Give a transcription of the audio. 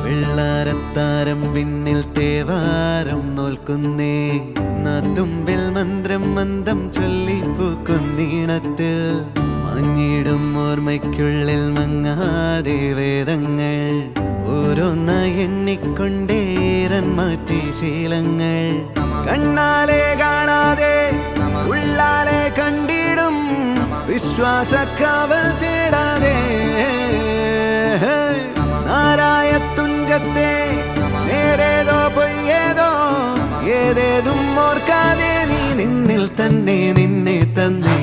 വെള്ളാരത്താരം വിണ്ണിൽ തേവാരം നോൽക്കുന്നേ തുമ്പിൽ മന്ത്രം മന്ദം ചൊല്ലിപ്പൂക്കുന്നീണത്തിൽ മങ്ങിടും ഓർമ്മയ്ക്കുള്ളിൽ മങ്ങാതെ വേദങ്ങൾ ഓരോന്നായി എണ്ണിക്കൊണ്ടേരൻ മാറ്റി ശീലങ്ങൾ കണ്ണാലെ കാണാതെ ഉള്ളാലെ കണ്ടിടും വിശ്വാസക്കാവൽ തേടാതെ നാരായ തുഞ്ചത്തെ നേരേതോ പൊയ്യേതോ ഏതേതും ഓർക്കാതെ നീ നിന്നിൽ തന്നെ നിന്നെ തന്നെ